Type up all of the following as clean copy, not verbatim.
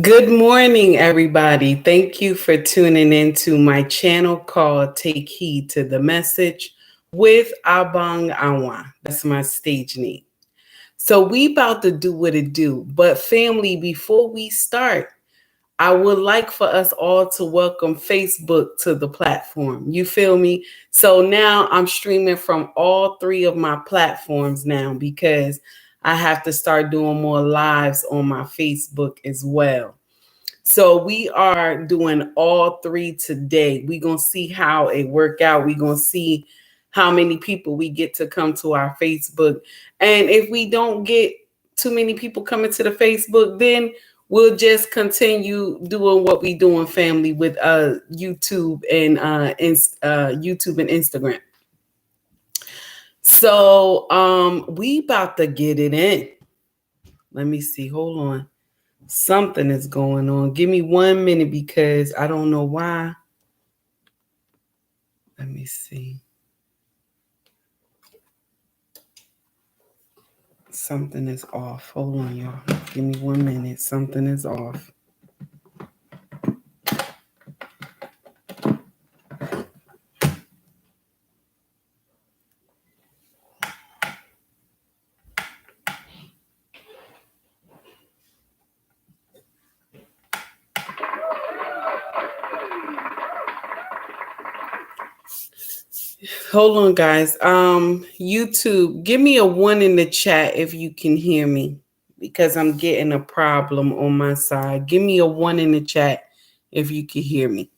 Good morning, everybody. Thank you for tuning in to my channel called Take Heed to the Message with Abang Awa. That's my stage name. So we about to do what it do. But family, before we start, I would like for us all to welcome Facebook to the platform. You feel me? So now I'm streaming from all three of my platforms now because I have to start doing more lives on my Facebook as well. So we are doing all three today. We're going to see how it work out. We're going to see how many people we get to come to our Facebook. And if we don't get too many people coming to the Facebook, then we'll just continue doing what we doing, family, with YouTube and YouTube and Instagram. So we about to get it in. Let me see. Hold on. Something is going on. Give me 1 minute because I don't know why. Let me see. Something is off. Hold on, y'all. Give me 1 minute. Something is off. Hold on, guys. YouTube, give me a 1 in the chat if you can hear me because I'm getting a problem on my side. Give me a 1 in the chat if you can hear me.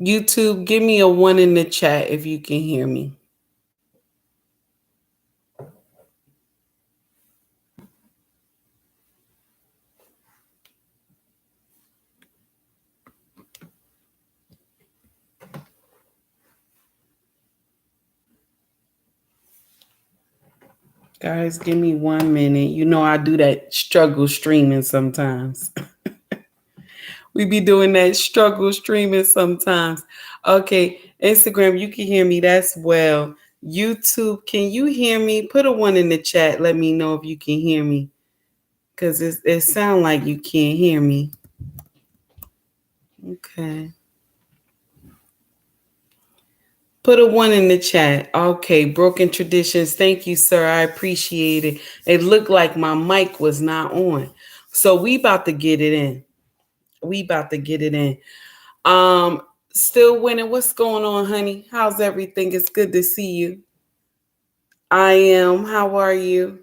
YouTube, give me a 1 in the chat if you can hear me. Guys, give me 1 minute. You know I do that struggle streaming sometimes. We be doing that struggle streaming sometimes. Okay, Instagram, you can hear me. That's well. YouTube, can you hear me? Put a 1 in the chat. Let me know if you can hear me. Because it sounds like you can't hear me. Okay. Put a 1 in the chat. Okay, Broken Traditions. Thank you, sir. I appreciate it. It looked like my mic was not on. So we about to get it in. We about to get it in. Still winning. What's going on, honey? How's everything? It's good to see you. I am. How are you?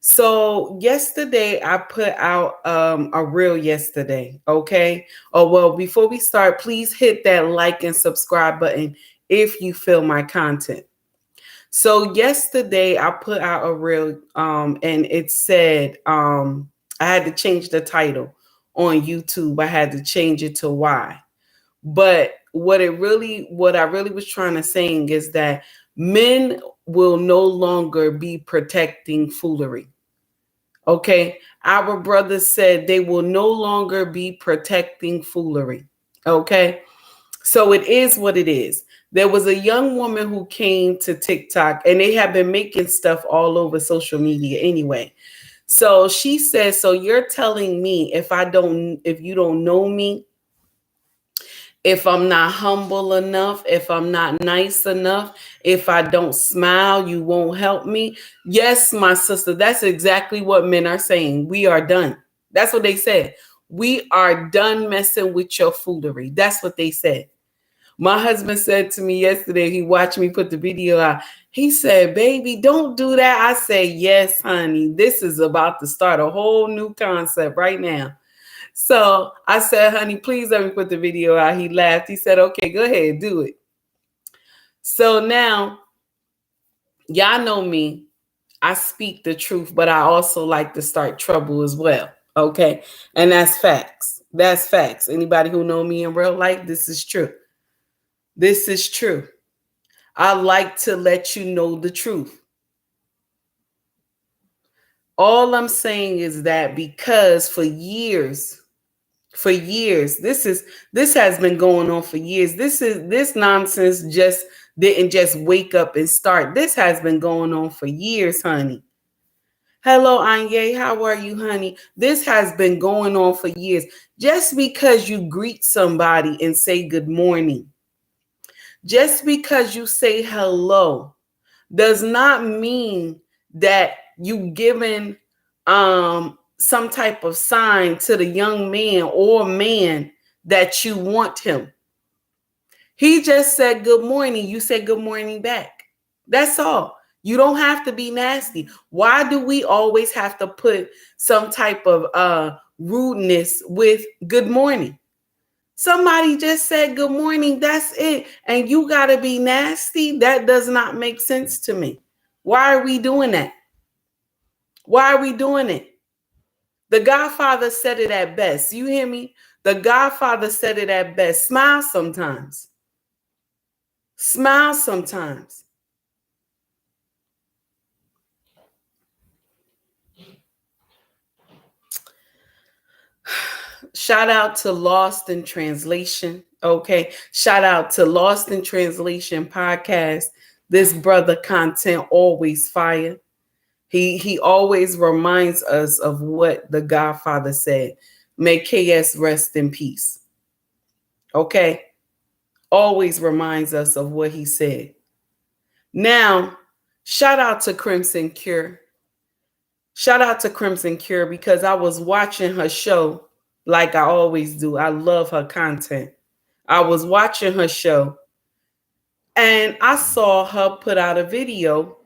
So yesterday I put out a reel yesterday. Okay. Oh, well, before we start, please hit that like and subscribe button if you feel my content. So yesterday I put out a reel and it said I had to change the title on YouTube. I had to change it to why. But what I really was trying to say is that men will no longer be protecting foolery. Okay. Our brothers said they will no longer be protecting foolery. Okay. So it is what it is. There was a young woman who came to TikTok and they have been making stuff all over social media anyway. So she says, so you're telling me if you don't know me, if I'm not humble enough, if I'm not nice enough, if I don't smile, you won't help me. Yes, my sister, that's exactly what men are saying. We are done. That's what they said. We are done messing with your foolery. That's what they said. My husband said to me yesterday, he watched me put the video out. He said, baby, don't do that. I said, yes, honey, this is about to start a whole new concept right now. So I said, honey, please let me put the video out. He laughed. He said, okay, go ahead, do it. So now, y'all know me. I speak the truth, but I also like to start trouble as well. Okay. And that's facts. That's facts. Anybody who know me in real life, this is true. This is true. I like to let you know the truth. All I'm saying is that because for years, this has been going on for years. This nonsense just didn't just wake up and start. This has been going on for years, honey. Hello, Anye. How are you, honey? This has been going on for years. Just because you greet somebody and say good morning, just because you say hello, does not mean that you given some type of sign to the young man or man that you want him. He just said good morning. You said good morning back. That's all. You don't have to be nasty. Why do we always have to put some type of rudeness with good morning? Somebody just said good morning. That's it. And you got to be nasty. That does not make sense to me. Why are we doing that? Why are we doing it? The Godfather said it at best. You hear me? The Godfather said it at best. Smile sometimes. Smile sometimes. Shout out to Lost in Translation. Okay. Shout out to Lost in Translation podcast. This brother content always fire. He always reminds us of what the Godfather said. May KS rest in peace. Okay. Always reminds us of what he said. Now, shout out to Crimson Cure. Shout out to Crimson Cure because I was watching her show like I always do. I love her content. I was watching her show and I saw her put out a video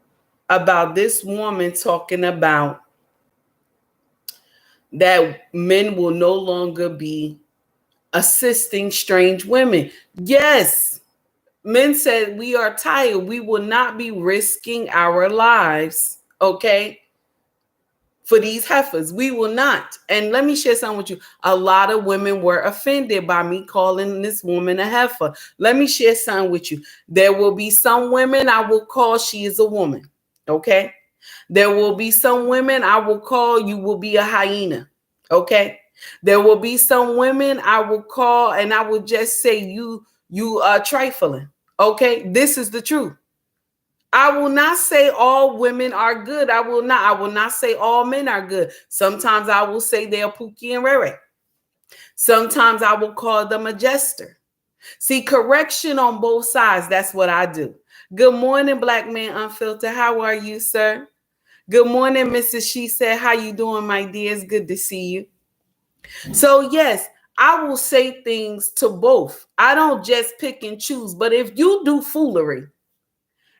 about this woman talking about that men will no longer be assisting strange women. Yes, men said we are tired. We will not be risking our lives, okay, for these heifers. We will not. And let me share something with you. A lot of women were offended by me calling this woman a heifer. Let me share something with you. There will be some women I will call she is a woman, okay? There will be some women I will call you will be a hyena, okay? There will be some women I will call and I will just say you are trifling, okay? This is the truth. I will not say all women are good. I will not say all men are good. Sometimes I will say they're Pookie and Rere. Sometimes I will call them a jester. See, correction on both sides. That's what I do. Good morning, Black Man Unfiltered. How are you, sir? Good morning, Mrs. She said. How you doing, my dear? It's good to see you. So, yes, I will say things to both. I don't just pick and choose. But if you do foolery,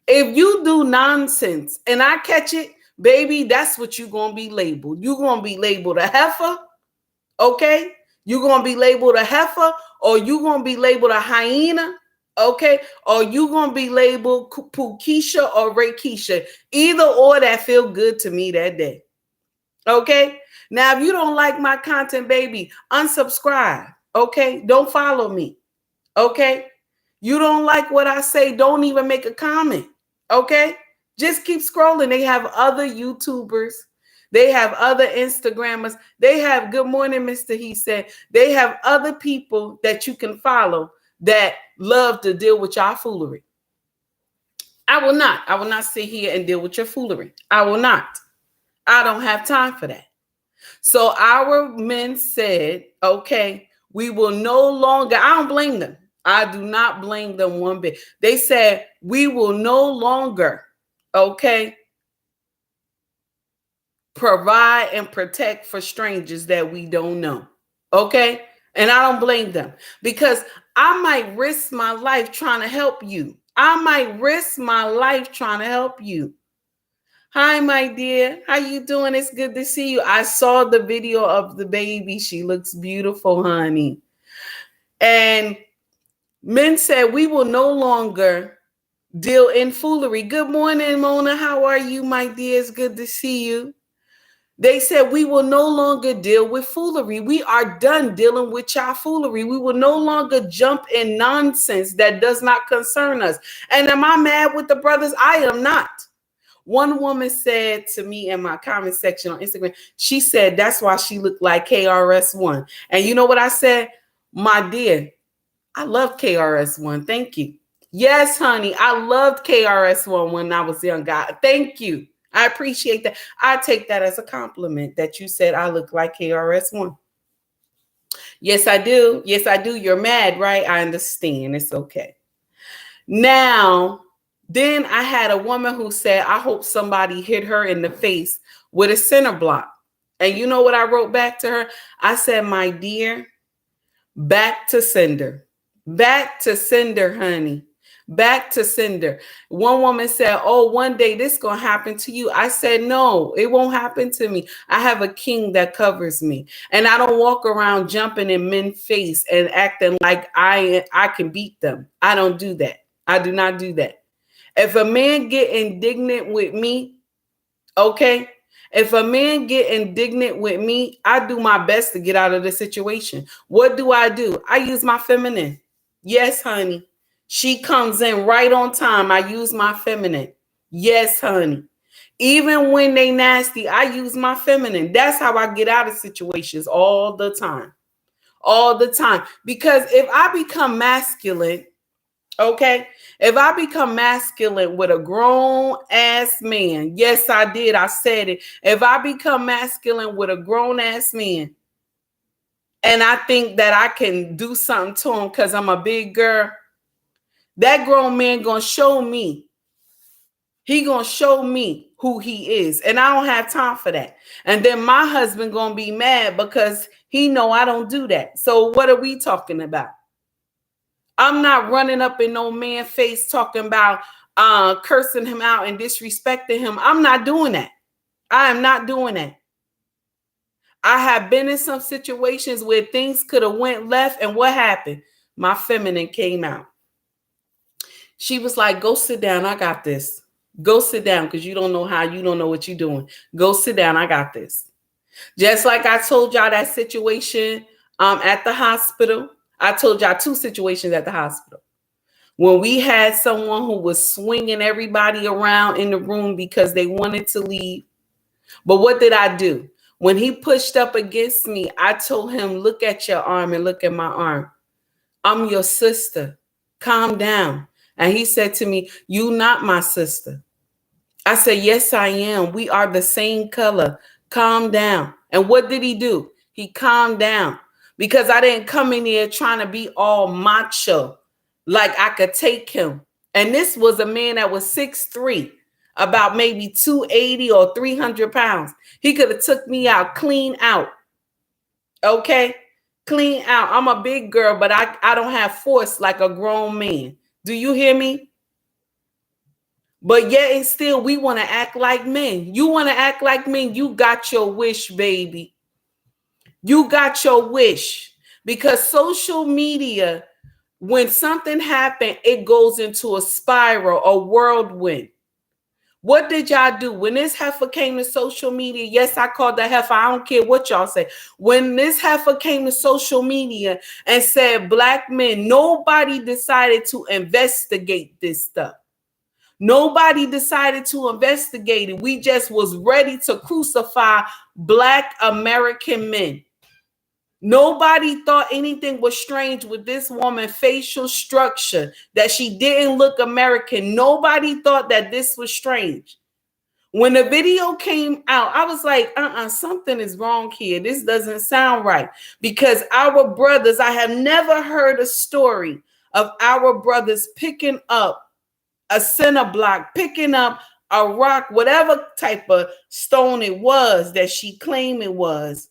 if you do nonsense and I catch it, baby, that's what you're going to be labeled. You're going to be labeled a heifer, okay? You're going to be labeled a heifer or you're going to be labeled a hyena, okay? Or you're going to be labeled Pukisha or Rakeisha. Either or that feel good to me that day, okay? Now, if you don't like my content, baby, unsubscribe, okay? Don't follow me, okay? You don't like what I say, don't even make a comment. Okay, just keep scrolling. They have other YouTubers. They have other Instagrammers. They have good morning, Mr. He said. They have other people that you can follow that love to deal with your foolery. I will not sit here and deal with your foolery. I will not. I don't have time for that. So our men said, okay, we will no longer, I don't blame them. I do not blame them one bit. They said, we will no longer, okay, provide and protect for strangers that we don't know. Okay. And I don't blame them because I might risk my life trying to help you. I might risk my life trying to help you. Hi, my dear. How you doing? It's good to see you. I saw the video of the baby. She looks beautiful, honey. And men said, we will no longer deal in foolery. Good morning, Mona. How are you, my dear? It's good to see you. They said, we will no longer deal with foolery. We are done dealing with y'all foolery. We will no longer jump in nonsense that does not concern us. And am I mad with the brothers? I am not. One woman said to me in my comment section on Instagram, she said, that's why she looked like KRS-One. And you know what I said? My dear, I love KRS-One. Thank you. Yes, honey. I loved KRS-One when I was young. God, thank you. I appreciate that. I take that as a compliment that you said I look like KRS-One. Yes, I do. Yes, I do. You're mad, right? I understand. It's okay. Now, then I had a woman who said, I hope somebody hit her in the face with a center block. And you know what I wrote back to her? I said, my dear, back to sender. Back to sender, honey. Back to sender. One woman said, oh, one day this going to happen to you. I said, no, it won't happen to me. I have a king that covers me. And I don't walk around jumping in men's face and acting like I can beat them. I don't do that. I do not do that. If a man get indignant with me, okay, if a man get indignant with me, I do my best to get out of the situation. What do? I use my feminine. Yes, honey. She comes in right on time. I use my feminine. Yes, honey. Even when they nasty, I use my feminine. That's how I get out of situations all the time. All the time. Because if I become masculine, okay, if I become masculine with a grown ass man, yes, I did. I said it. If I become masculine with a grown ass man and I think that I can do something to him because I'm a big girl, that grown man gonna show me. He gonna show me who he is. And I don't have time for that. And then my husband gonna be mad because he know I don't do that. So what are we talking about? I'm not running up in no man's face talking about cursing him out and disrespecting him. I'm not doing that. I am not doing that. I have been in some situations where things could have went left, and what happened? My feminine came out. She was like, go sit down. I got this. Go sit down because you don't know how, you don't know what you're doing. Go sit down. I got this. Just like I told y'all that situation at the hospital. I told y'all two situations at the hospital. When we had someone who was swinging everybody around in the room because they wanted to leave. But what did I do? When he pushed up against me, I told him, look at your arm and look at my arm. I'm your sister. Calm down. And he said to me, you not my sister. I said, yes, I am. We are the same color. Calm down. And what did he do? He calmed down because I didn't come in here trying to be all macho like I could take him. And this was a man that was 6'3", about maybe 280 or 300 pounds. He could have took me out, clean out. Okay? Clean out. I'm a big girl, but I don't have force like a grown man. Do you hear me? But yet and still, we want to act like men. You want to act like men. You got your wish, baby. You got your wish. Because social media, when something happened, it goes into a spiral, a whirlwind. What did y'all do? When this heifer came to social media, yes, I called the heifer. I don't care what y'all say. When this heifer came to social media and said black men, nobody decided to investigate this stuff. Nobody decided to investigate it. We just was ready to crucify black American men. Nobody thought anything was strange with this woman's facial structure, that she didn't look American. Nobody thought that this was strange. When the video came out, I was like, something is wrong here. This doesn't sound right. Because our brothers, I have never heard a story of our brothers picking up a center block, picking up a rock, whatever type of stone it was that she claimed it was,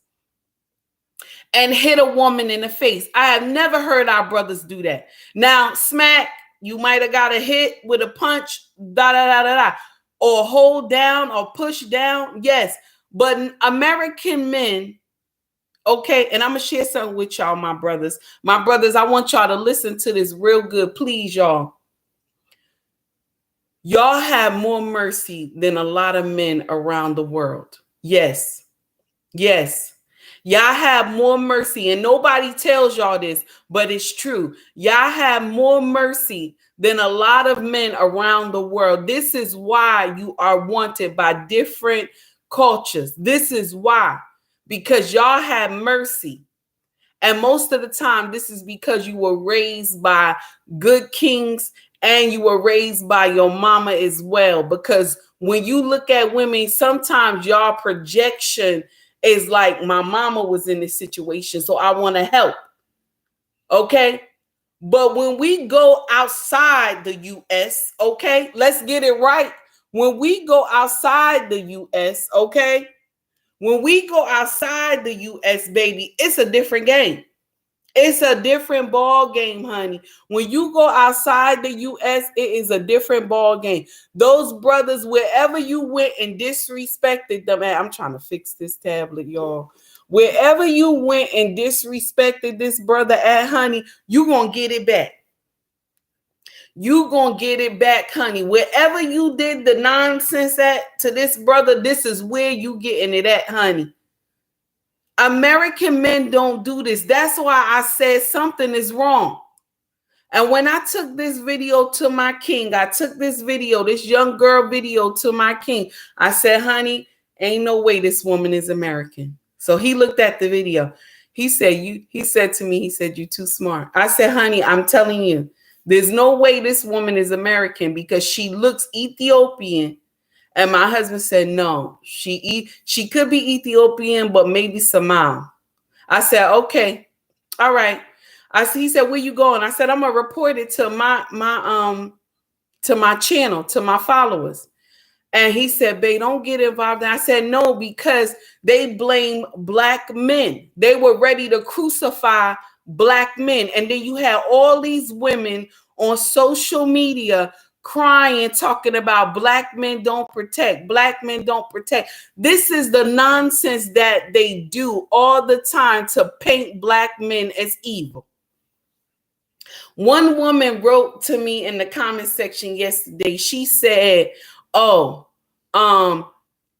and hit a woman in the face. I have never heard our brothers do that. Now, smack, you might have got a hit with a punch, or hold down or push down. Yes, but American men, okay, and I'm going to share something with y'all, my brothers. My brothers, I want y'all to listen to this real good, please, y'all. Y'all have more mercy than a lot of men around the world. Yes. Yes. Y'all have more mercy, and nobody tells y'all this, but it's true. Y'all have more mercy than a lot of men around the world. This is why you are wanted by different cultures. This is why, because y'all have mercy. And most of the time, this is because you were raised by good kings and you were raised by your mama as well. Because when you look at women, sometimes y'all projection is like, my mama was in this situation, so I want to help. Okay. But when we go outside the US, okay, let's get it right. When we go outside the US, okay, when we go outside the US, baby, it's a different game. It's a different ball game, honey. When you go outside the US, it is a different ball game. Those brothers, wherever you went and disrespected them, man, I'm trying to fix this tablet, y'all. Wherever you went and disrespected this brother at, honey, you gonna get it back. You gonna get it back, honey. Wherever you did the nonsense at to this brother, this is where you getting it at, honey. American men don't do this. That's why I said something is wrong. And when I took this video to my king, I took this video, this young girl video to my king. I said, honey, ain't no way this woman is American. So he looked at the video. He said, he said to me, he said, you too smart. I said, honey, I'm telling you, there's no way this woman is American because she looks Ethiopian. And my husband said, no, she could be Ethiopian, but maybe Somali. I said, okay, all right. He said, where you going? I said, I'm gonna report it to my channel, to my followers. And he said, babe, don't get involved. And I said, no, because they blame black men. They were ready to crucify black men. And then you had all these women on social media crying, talking about black men don't protect, black men don't protect. This is the nonsense that they do all the time to paint black men as evil. One woman wrote to me in the comment section yesterday. She said, oh,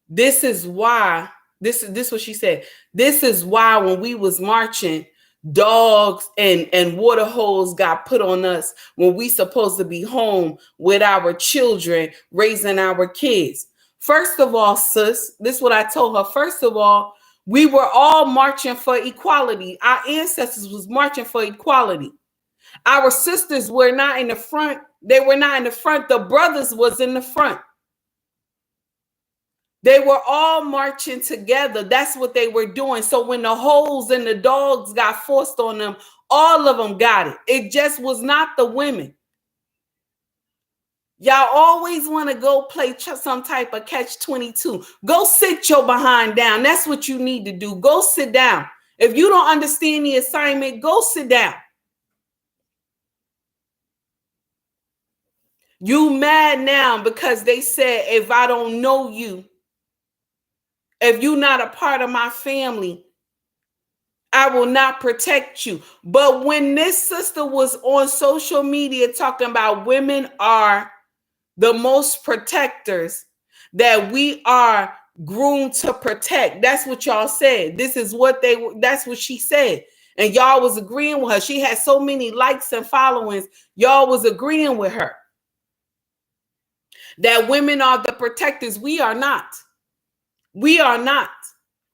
this is why, this what she said. This is why when we was marching, dogs and water holes got put on us when we supposed to be home with our children, raising our kids. First of all, sis, this is what I told her. First of all, we were all marching for equality. Our ancestors was marching for equality. Our sisters were not in the front. They were not in the front. The brothers was in the front. They were all marching together. That's what they were doing. So when the hoes and the dogs got forced on them, all of them got it. It just was not the women. Y'all always want to go play some type of catch-22. Go sit your behind down. That's what you need to do. Go sit down. If you don't understand the assignment, go sit down. You mad now because they said, if I don't know you, if you're not a part of my family, I will not protect you. But when this sister was on social media talking about women are the most protectors, that we are groomed to protect, that's what y'all said. This is what that's what she said. And y'all was agreeing with her. She had so many likes and followings. Y'all was agreeing with her. That women are the protectors. We are not. We are not.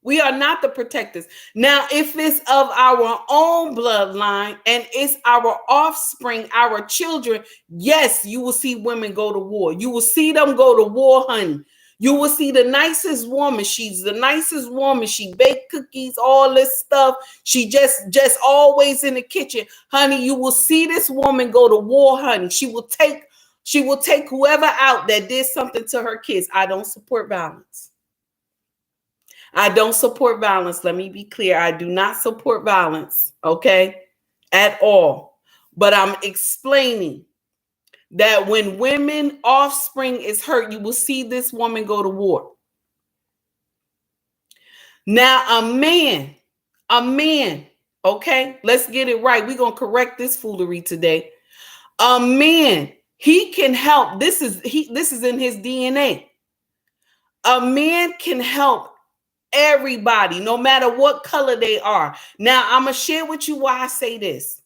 We are not the protectors. Now, if it's of our own bloodline and it's our offspring, our children, yes, you will see women go to war. You will see them go to war, honey. You will see the nicest woman. She's the nicest woman. She baked cookies, all this stuff. She just always in the kitchen. Honey, you will see this woman go to war, honey. She will take whoever out that did something to her kids. I don't support violence. I don't support violence. Let me be clear. I do not support violence, okay, at all. But I'm explaining that when women offspring is hurt, you will see this woman go to war. Now, a man, okay, let's get it right. We're going to correct this foolery today. A man, he can help. This is in his DNA. A man can help everybody, no matter what color they are. Now, I'm going to share with you why I say this.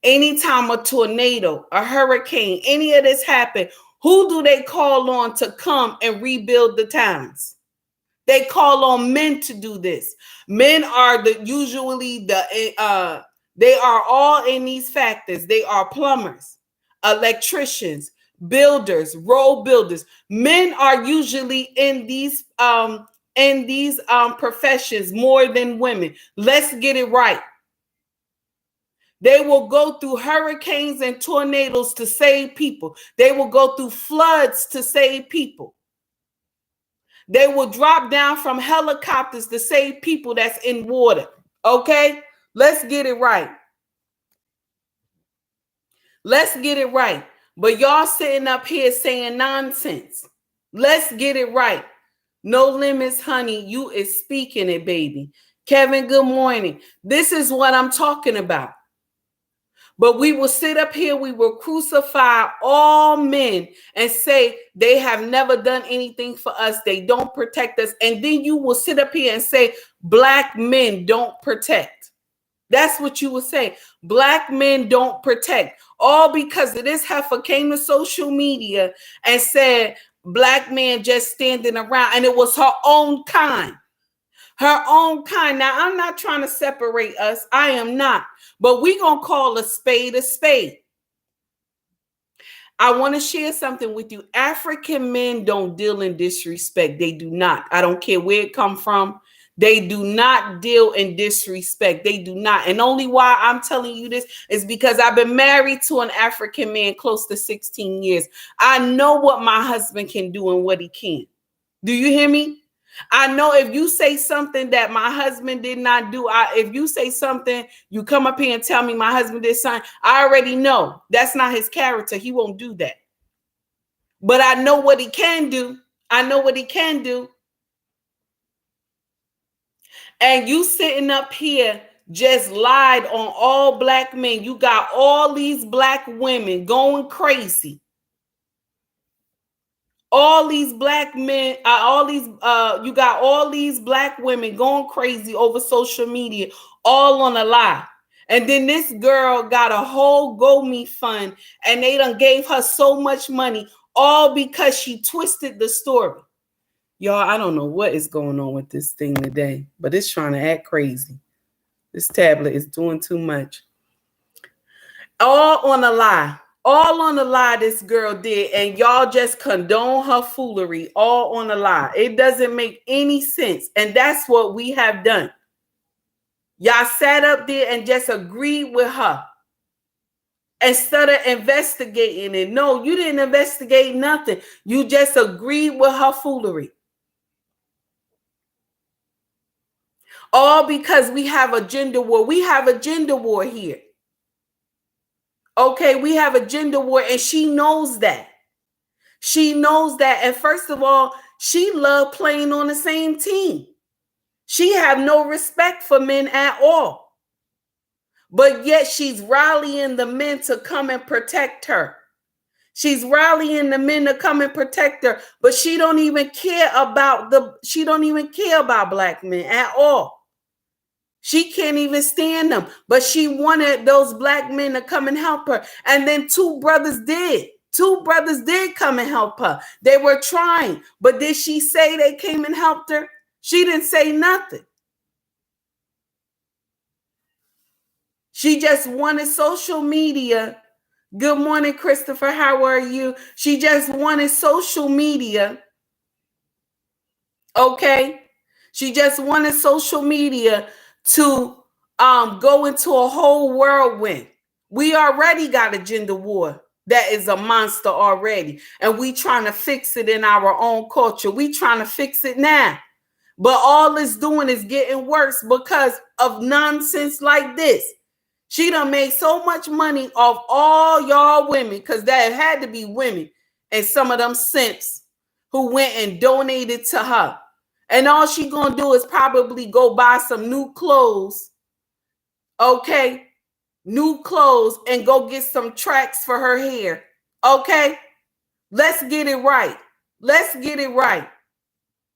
Anytime a tornado, a hurricane, any of this happen, who do they call on to come and rebuild the towns? They call on men to do this. Men are they are all in these factors. They are plumbers. electricians, builders, road builders. Men are usually in these professions more than women. Let's get it right. They will go through hurricanes and tornadoes to save people. They will go through floods to save people. They will drop down from helicopters to save people that's in water. Okay? Let's get it right. Let's get it right. But y'all sitting up here saying nonsense. Let's get it right. No limits, honey. You is speaking it, baby. Kevin, good morning. This is what I'm talking about. But we will sit up here, we will crucify all men and say they have never done anything for us. They don't protect us. And then you will sit up here and say black men don't protect. That's what you will say. Black men don't protect. All because of this heifer came to social media and said black men just standing around. And it was her own kind. Her own kind. Now, I'm not trying to separate us. I am not. But we're going to call a spade a spade. I want to share something with you. African men don't deal in disrespect. They do not. I don't care where it come from. They do not deal in disrespect. They do not. And only why I'm telling you this is because I've been married to an African man close to 16 years. I know what my husband can do and what he can't. Do you hear me? I know if you say something that my husband did not do, if you say something, you come up here and tell me my husband did something, I already know that's not his character. He won't do that. But I know what he can do. I know what he can do. And you sitting up here just lied on all black men. You got all these black women going crazy. All these black men, you got all these black women going crazy over social media, all on a lie. And then this girl got a whole GoMe fund and they done gave her so much money, all because she twisted the story. Y'all, I don't know what is going on with this thing today, but it's trying to act crazy. This tablet is doing too much. All on a lie. All on the lie this girl did, and y'all just condone her foolery, all on the lie. It doesn't make any sense, and that's what we have done. Y'all sat up there and just agreed with her instead of investigating it. No, you didn't investigate nothing. You just agreed with her foolery. All because we have a gender war. We have a gender war here. Okay, we have a gender war, and she knows that. She knows that. And first of all, she loved playing on the same team. She have no respect for men at all. But yet she's rallying the men to come and protect her. She's rallying the men to come and protect her, but she don't even care about black men at all. She can't even stand them, but she wanted those black men to come and help her. And then two brothers did. Two brothers did come and help her. They were trying, but did she say they came and helped her? She didn't say nothing. She just wanted social media. Good morning, Christopher. How are you? She just wanted social media. Okay. She just wanted social media to go into a whole whirlwind. We already got a gender war that is a monster already, and we trying to fix it in our own culture. We trying to fix it now, but all it's doing is getting worse because of nonsense like this. She done made so much money off all y'all women, because there had to be women and some of them simps who went and donated to her. And all she gonna do is probably go buy some new clothes, okay? New clothes, and go get some tracks for her hair, okay? Let's get it right. Let's get it right.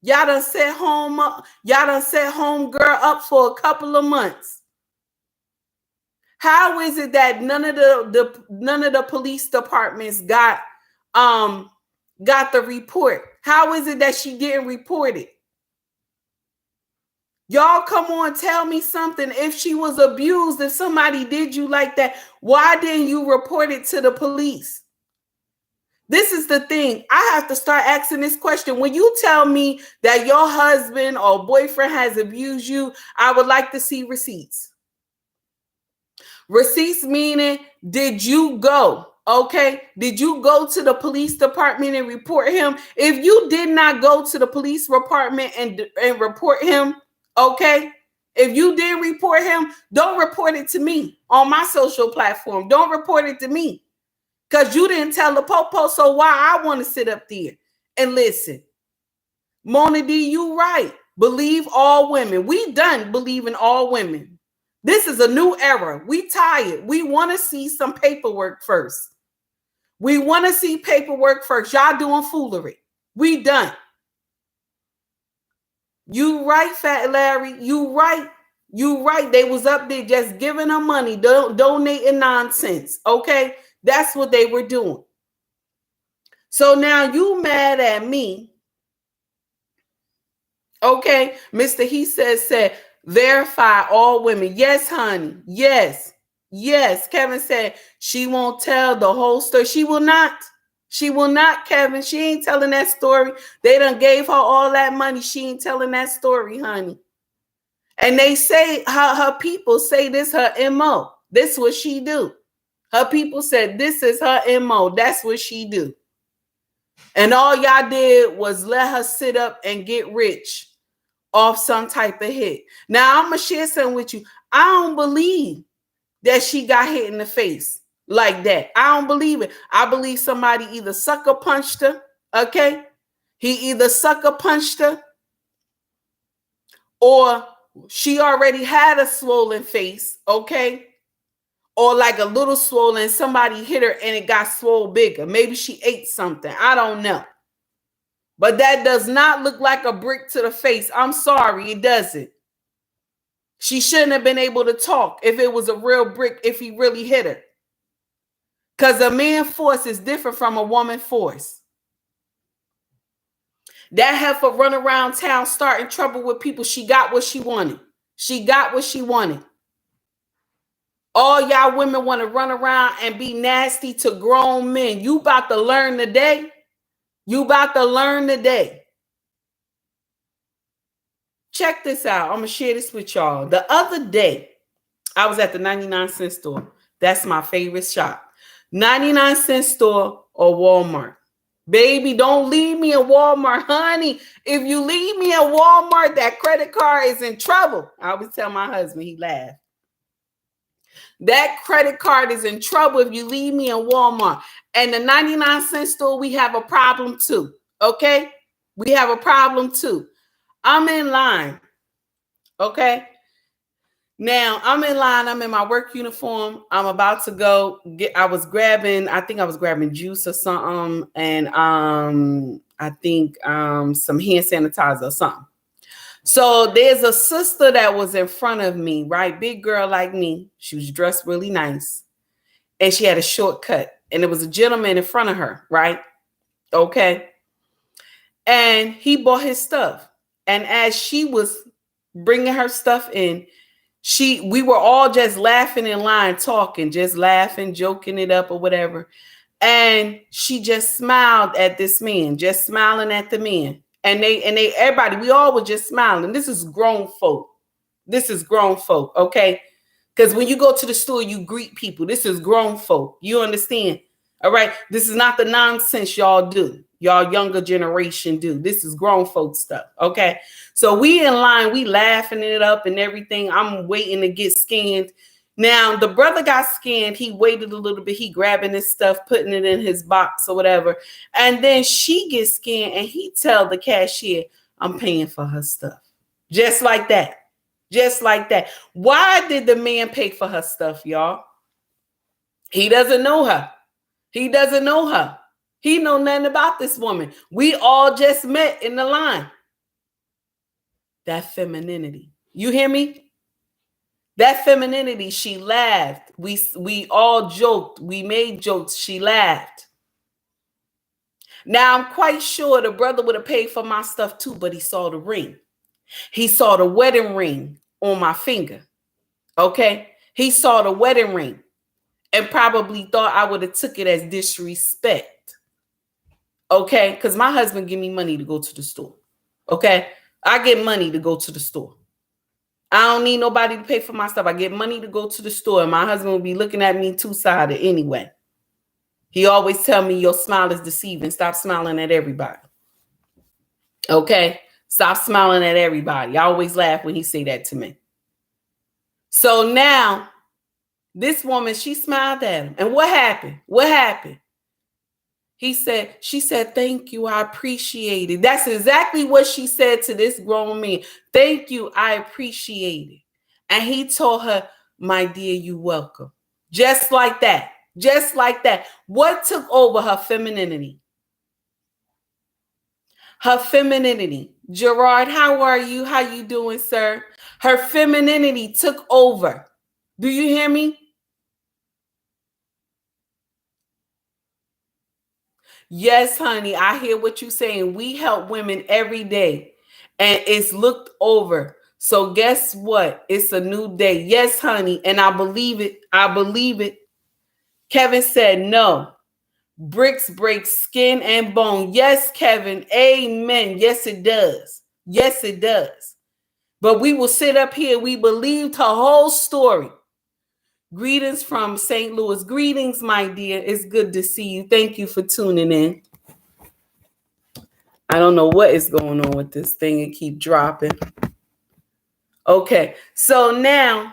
Y'all done set home up. Y'all done set home girl up for a couple of months. How is it that none of the police departments got the report? How is it that she didn't report it? Y'all come on, tell me something. If she was abused, if somebody did you like that, why didn't you report it to the police? This is the thing. I have to start asking this question. When you tell me that your husband or boyfriend has abused you, I would like to see receipts. Receipts meaning, did you go? Okay. Did you go to the police department and report him? If you did not go to the police department and report him, okay. If you did report him, don't report it to me on my social platform. Don't report it to me. Because you didn't tell the popo, so why I want to sit up there and listen. Mona D, you right. Believe all women. We done believing all women. This is a new era. We tired. We want to see some paperwork first. We want to see paperwork first. Y'all doing foolery. We done. You right, Fat Larry. You right. You right. They was up there just giving them money, donating nonsense. Okay? That's what they were doing. So now you mad at me. Okay? Mr. He said, verify all women. Yes, honey. Yes. Yes. Kevin said she won't tell the whole story. She will not. She will not, Kevin. She ain't telling that story. They done gave her all that money. She ain't telling that story, honey. And they say her people say this her MO. This what she do. Her people said this is her MO. That's what she do. And all y'all did was let her sit up and get rich off some type of hit. Now I'm gonna share something with you. I don't believe that she got hit in the face like that. I don't believe it. I believe somebody either sucker punched her, okay? He either sucker punched her or she already had a swollen face, okay? Or like a little swollen, somebody hit her and it got swole bigger. Maybe she ate something. I don't know. But that does not look like a brick to the face. I'm sorry, it doesn't. She shouldn't have been able to talk if it was a real brick, if he really hit her. Because a man force is different from a woman force. That heifer run around town starting trouble with people. She got what she wanted. She got what she wanted. All y'all women want to run around and be nasty to grown men. You about to learn today. You about to learn today. Check this out. I'm going to share this with y'all. The other day, I was at the 99-cent store. That's my favorite shop. 99-cent store or Walmart. Baby, don't leave me at Walmart, honey. If you leave me at Walmart, that credit card is in trouble. I always tell my husband, he laughed. That credit card is in trouble if you leave me in Walmart. And the 99-cent store, we have a problem too. Okay? We have a problem too. I'm in line. Okay? Now, I'm in line. I'm in my work uniform. I'm about to go get, I think I was grabbing juice or something. And I think some hand sanitizer or something. So there's a sister that was in front of me, right? Big girl like me. She was dressed really nice. And she had a shortcut. And there was a gentleman in front of her, right? Okay. And he bought his stuff. And as she was bringing her stuff in, we were all just laughing in line, talking, just laughing, joking it up or whatever. And she just smiled at this man, just smiling at the man. And everybody, we all were just smiling. This is grown folk. This is grown folk, okay? Because when you go to the store, you greet people. This is grown folk. You understand? All right? This is not the nonsense y'all do. Y'all younger generation do. This is grown folk stuff, okay? So we in line, we laughing it up and everything. I'm waiting to get scanned. Now, the brother got scanned. He waited a little bit. He grabbing his stuff, putting it in his box or whatever. And then she gets scanned and he tell the cashier, I'm paying for her stuff. Just like that. Just like that. Why did the man pay for her stuff, y'all? He doesn't know her. He doesn't know her. He know nothing about this woman. We all just met in the line. That femininity. You hear me? That femininity, she laughed. We all joked. We made jokes. She laughed. Now, I'm quite sure the brother would have paid for my stuff too, but he saw the ring. He saw the wedding ring on my finger. Okay. He saw the wedding ring and probably thought I would have took it as disrespect. Okay. Because my husband give me money to go to the store. Okay. I get money to go to the store. I don't need nobody to pay for my stuff. I get money to go to the store, and my husband will be looking at me two-sided anyway. He always tell me your smile is deceiving. Stop smiling at everybody. Okay? Stop smiling at everybody. I always laugh when he say that to me. So now, this woman, she smiled at him. And what happened? What happened? She said, thank you, I appreciate it. That's exactly what she said to this grown man. Thank you, I appreciate it. And he told her, my dear, you welcome. Just like that. Just like that. What took over her femininity? Her femininity. Gerard, how are you? How you doing, sir? Her femininity took over. Do you hear me? Yes, honey, I hear what you're saying. We help women every day, and it's looked over. So guess what? It's a new day. Yes, honey, and I believe it. I believe it. Kevin said no. Bricks break skin and bone. Yes, Kevin. Amen. Yes, it does. Yes, it does. But we will sit up here. We believed her whole story. Greetings from St. Louis. Greetings, my dear. It's good to see you. Thank you for tuning in. I don't know what is going on with this thing. It keep dropping. Okay. So now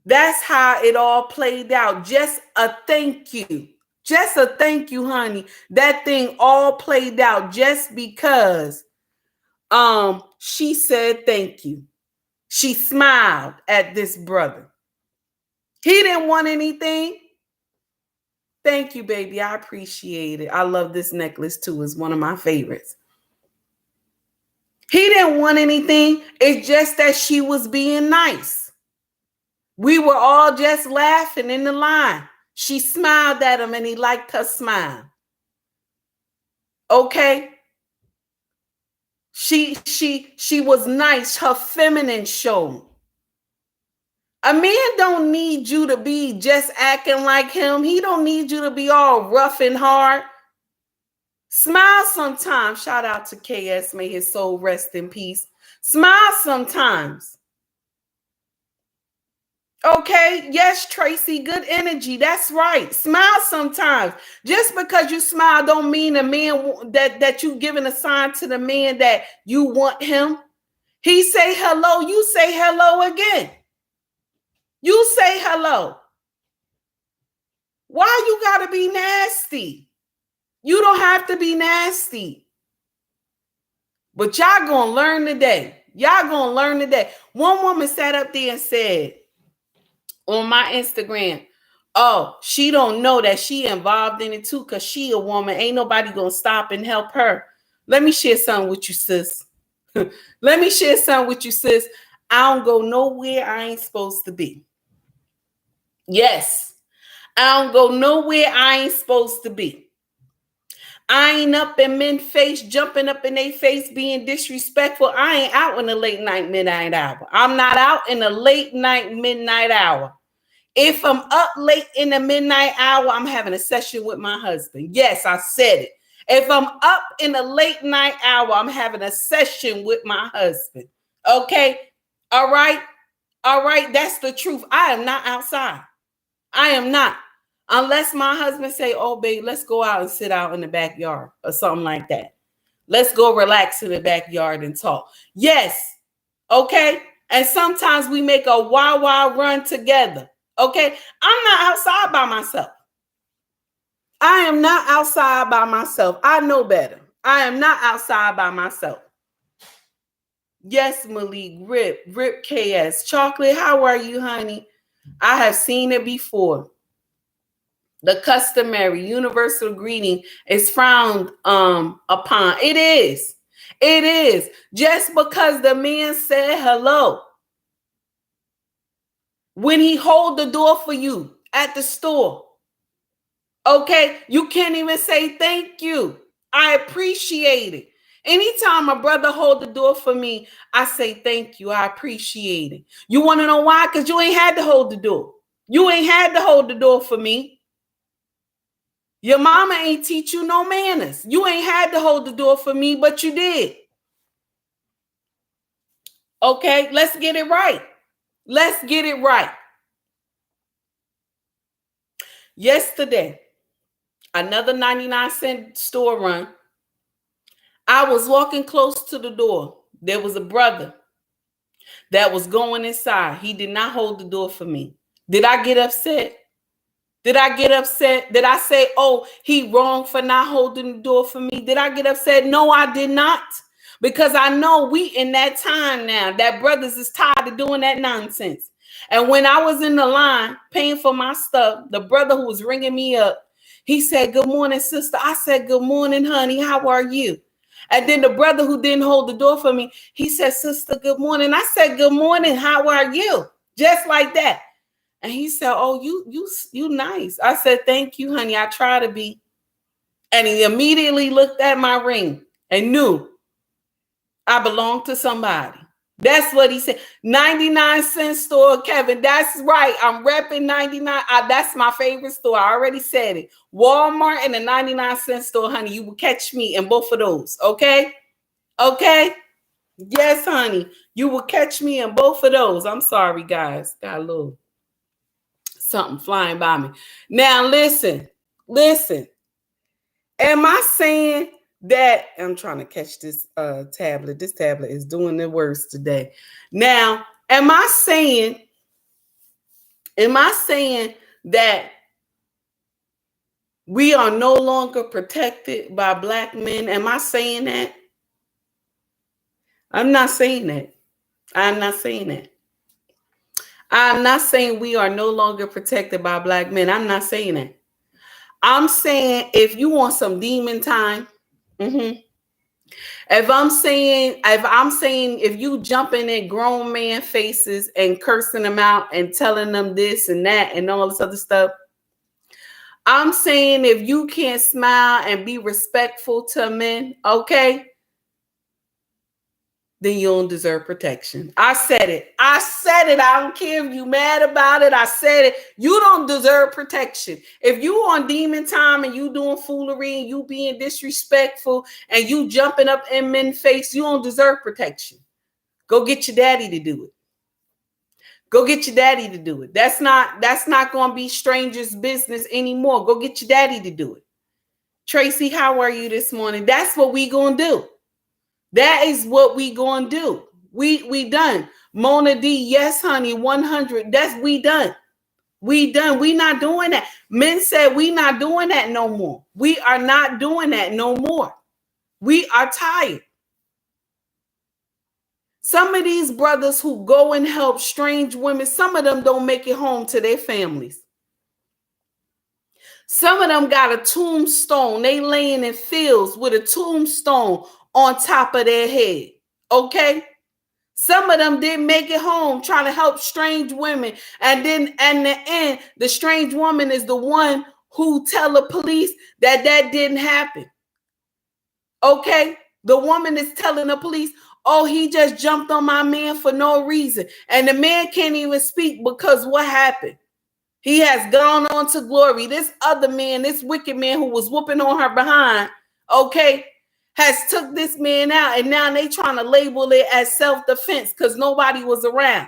that's how it all played out. Just a thank you. Just a thank you, honey. That thing all played out just because she said thank you. She smiled at this brother. He didn't want anything. Thank you, baby. I appreciate it. I love this necklace too. It's one of my favorites. He didn't want anything. It's just that she was being nice. We were all just laughing in the line. She smiled at him and he liked her smile. Okay? She was nice. Her feminine showed. A man don't need you to be just acting like him. He don't need you to be all rough and hard. Smile sometimes. Shout out to KS. May his soul rest in peace. Smile sometimes. Okay. Yes, Tracy. Good energy. That's right. Smile sometimes. Just because you smile don't mean a man that you giving a sign to the man that you want him. He say hello. You say hello again. You say hello. Why you gotta be nasty? You don't have to be nasty. But y'all gonna learn today. Y'all gonna learn today. One woman sat up there and said on my Instagram, oh, she don't know that she involved in it too because she a woman. Ain't nobody gonna stop and help her. Let me share something with you, sis. Let me share something with you, sis. I don't go nowhere I ain't supposed to be. Yes, I don't go nowhere I ain't supposed to be. I ain't up in men's face, jumping up in their face, being disrespectful. I ain't out in the late night, midnight hour. I'm not out in the late night, midnight hour. If I'm up late in the midnight hour, I'm having a session with my husband. Yes, I said it. If I'm up in the late night hour, I'm having a session with my husband. Okay? All right? All right? That's the truth. I am not outside. I am not. Unless my husband say, oh, babe, let's go out and sit out in the backyard or something like that. Let's go relax in the backyard and talk. Yes. Okay. And sometimes we make a wild run together. Okay. I'm not outside by myself. I am not outside by myself. I know better. I am not outside by myself. Yes, Malik, Rip KS. Chocolate, how are you, honey? I have seen it before. The customary universal greeting is frowned upon. It is. It is. Just because the man said hello. When he hold the door for you at the store. Okay? You can't even say thank you. I appreciate it. Anytime a brother hold the door for me, I say thank you. I appreciate it. You want to know why? Because you ain't had to hold the door. You ain't had to hold the door for me. Your mama ain't teach you no manners. You ain't had to hold the door for me, but you did. Okay, let's get it right. Let's get it right. Yesterday, another 99-cent store run. I was walking close to the door. There was a brother that was going inside. He did not hold the door for me. Did I get upset? Did I get upset? Did I say, oh, he wrong for not holding the door for me? Did I get upset? No, I did not. Because I know we in that time now that brothers is tired of doing that nonsense. And when I was in the line paying for my stuff, the brother who was ringing me up, he said, good morning, sister. I said, good morning, honey. How are you? And then the brother who didn't hold the door for me, he said, sister, good morning. I said, good morning. How are you? Just like that. And he said, oh, you nice. I said, thank you, honey. I try to be. And he immediately looked at my ring and knew I belonged to somebody. That's what he said. 99-cent store, Kevin. That's right. I'm repping 99. That's my favorite store. I already said it. Walmart and a 99-cent store, honey. You will catch me in both of those. Okay? Okay? Yes, honey. You will catch me in both of those. I'm sorry, guys. Got a little something flying by me. Now, listen. Am I saying that I'm trying to catch this tablet? This tablet is doing the worst today. Now, am I saying that we are no longer protected by black men? Am I saying that? I'm not saying that. I'm not saying that. I'm not saying we are no longer protected by black men. I'm not saying that. I'm saying if you want some demon time, if I'm saying if you jumping in grown man faces and cursing them out and telling them this and that and all this other stuff, I'm saying if you can't smile and be respectful to men, okay, then you don't deserve protection. I said it. I don't care if you mad about it. I said it. You don't deserve protection. If you on demon time and you doing foolery and you being disrespectful and you jumping up in men's face, you don't deserve protection. Go get your daddy to do it. Go get your daddy to do it. That's not going to be strangers' business anymore. Go get your daddy to do it. Tracy, how are you this morning? That's what we going to do. That is what we gonna do. We done. Mona D, yes, honey, 100. That's we done. We done. We not doing that. Men said we not doing that no more. We are not doing that no more. We are tired. Some of these brothers who go and help strange women, some of them don't make it home to their families. Some of them got a tombstone. They laying in fields with a tombstone on top of their head. Okay? Some of them didn't make it home trying to help strange women. And then in the end, the strange woman is the one who tell the police that didn't happen. Okay? The woman is telling the police, oh, he just jumped on my man for no reason. And the man can't even speak because what happened? He has gone on to glory. This other man, this wicked man who was whooping on her behind, okay, has took this man out, and now they trying to label it as self-defense because nobody was around.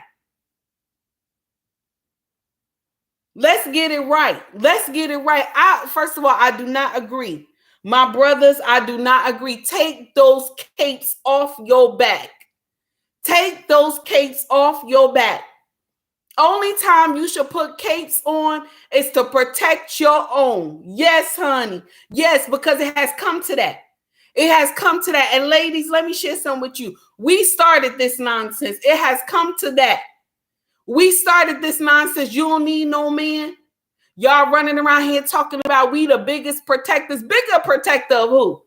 Let's get it right. Let's get it right. First of all, I do not agree. My brothers, I do not agree. Take those capes off your back. Take those capes off your back. Only time you should put capes on is to protect your own. Yes, honey. Yes, because it has come to that. It has come to that. And ladies, let me share something with you. We started this nonsense. It has come to that. We started this nonsense. You don't need no man. Y'all running around here talking about we the biggest protectors. Bigger protector of who?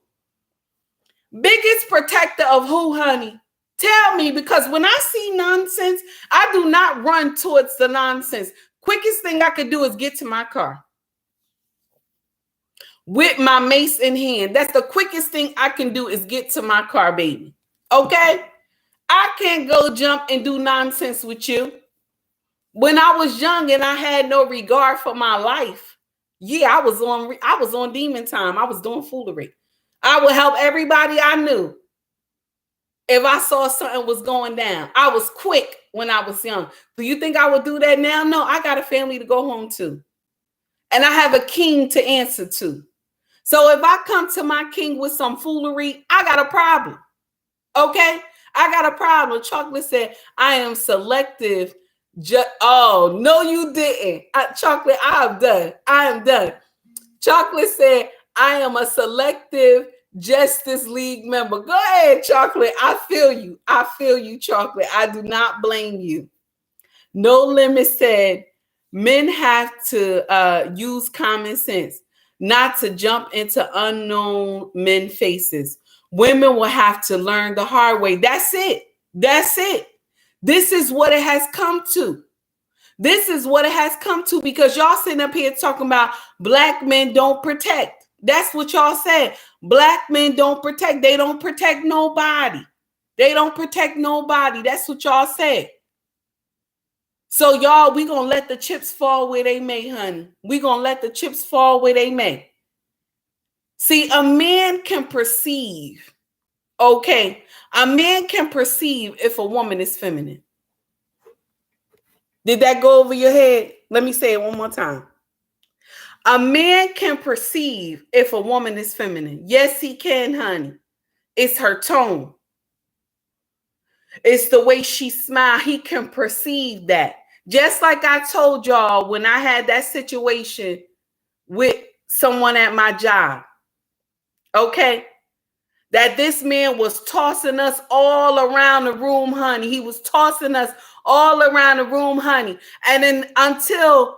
Biggest protector of who, honey? Tell me, because when I see nonsense, I do not run towards the nonsense. Quickest thing I could do is get to my car. with my mace in hand. That's the quickest thing I can do is get to my car, baby. Okay? I can't go jump and do nonsense with you. When I was young and I had no regard for my life, yeah, I was on demon time. I was doing foolery. I would help everybody I knew if I saw something was going down. I was quick when I was young. Do you think I would do that now? No, I got a family to go home to. And I have a king to answer to. So if I come to my king with some foolery, I got a problem. Okay? I got a problem. Chocolate said, I am selective. Oh, no, you didn't. Chocolate, I am done. I am done. Chocolate said, I am a selective Justice League member. Go ahead, Chocolate. I feel you. I feel you, Chocolate. I do not blame you. No Limit said, men have to use common sense, not to jump into unknown men faces. Women will have to learn the hard way. That's it. That's it. This is what it has come to. This is what it has come to, because y'all sitting up here talking about black men don't protect. That's what y'all said. Black men don't protect. They don't protect nobody. They don't protect nobody. That's what y'all said. So y'all, we gonna let the chips fall where they may, honey. We gonna let the chips fall where they may. See, a man can perceive, okay? A man can perceive if a woman is feminine. Did that go over your head? Let me say it one more time. A man can perceive if a woman is feminine. Yes, he can, honey. It's her tone. It's the way she smiles. He can perceive that. Just like I told y'all when I had that situation with someone at my job. Okay? That this man was tossing us all around the room, honey. He was tossing us all around the room, honey. And then until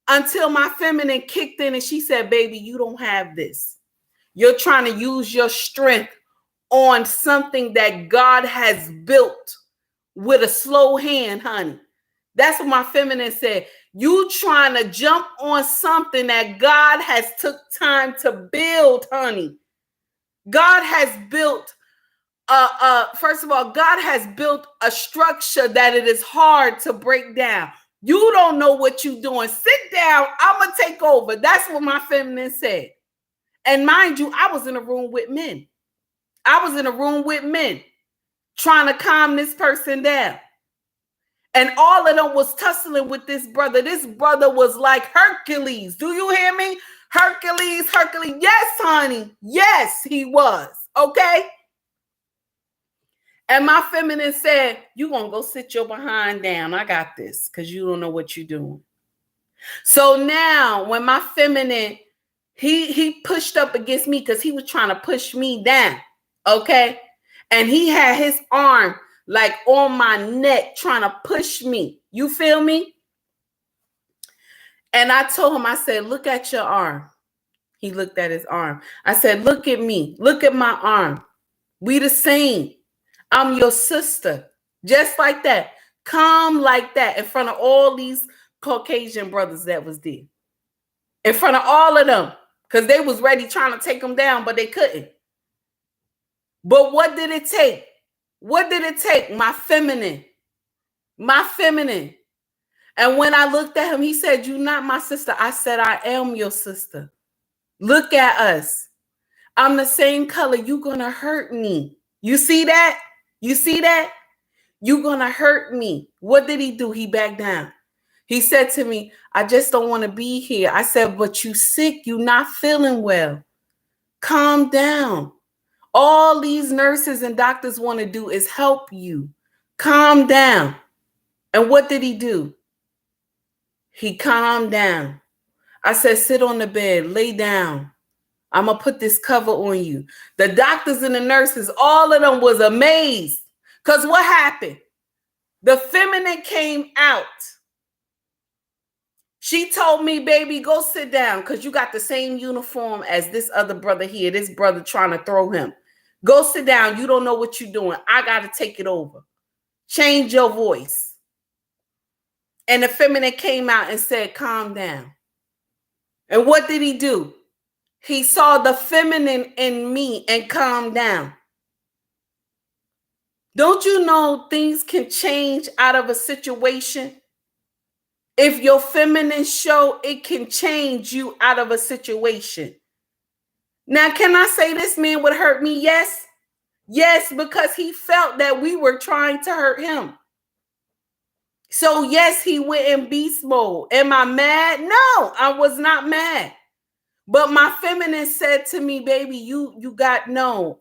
my feminine kicked in and she said, baby, you don't have this. You're trying to use your strength on something that God has built with a slow hand, honey. That's what my feminine said. You trying to jump on something that God has took time to build, honey. God has built, first of all, God has built a structure that it is hard to break down. You don't know what you're doing. Sit down. I'm going to take over. That's what my feminine said. And mind you, I was in a room with men. I was in a room with men trying to calm this person down. And all of them was tussling with this brother. This brother was like Hercules. Do you hear me? Hercules. Yes, honey. Yes, he was. Okay? And my feminine said, you going to go sit your behind down. I got this, because you don't know what you're doing. So now when my feminine, he pushed up against me because he was trying to push me down. Okay? And he had his arm like on my neck trying to push me. You feel me? And I told him, I said, look at your arm. He looked at his arm. I said, look at me. Look at my arm. We the same. I'm your sister. Just like that. Calm like that in front of all these Caucasian brothers that was there. In front of all of them. Because they was ready trying to take them down, but they couldn't. But what did it take? What did it take? My feminine. My feminine. And when I looked at him, he said, you're not my sister. I said, I am your sister. Look at us. I'm the same color. You're going to hurt me. You see that? You see that? You're going to hurt me. What did he do? He backed down. He said to me, I just don't want to be here. I said, but you sick. You're not feeling well. Calm down. All these nurses and doctors want to do is help you. Calm down. And what did he do? He calmed down. I said, sit on the bed, lay down. I'm going to put this cover on you. The doctors and the nurses, all of them was amazed. Because what happened? The feminine came out. She told me, baby, go sit down because you got the same uniform as this other brother here. This brother trying to throw him. Go sit down. You don't know what you're doing. I got to take it over. Change your voice. And the feminine came out and said, calm down. And what did he do? He saw the feminine in me and calmed down. Don't you know things can change out of a situation? If your feminine show, it can change you out of a situation. Now, can I say this man would hurt me? Yes. Yes, because he felt that we were trying to hurt him. So yes, he went in beast mode. Am I mad? No, I was not mad. But my feminine said to me, baby, you got no.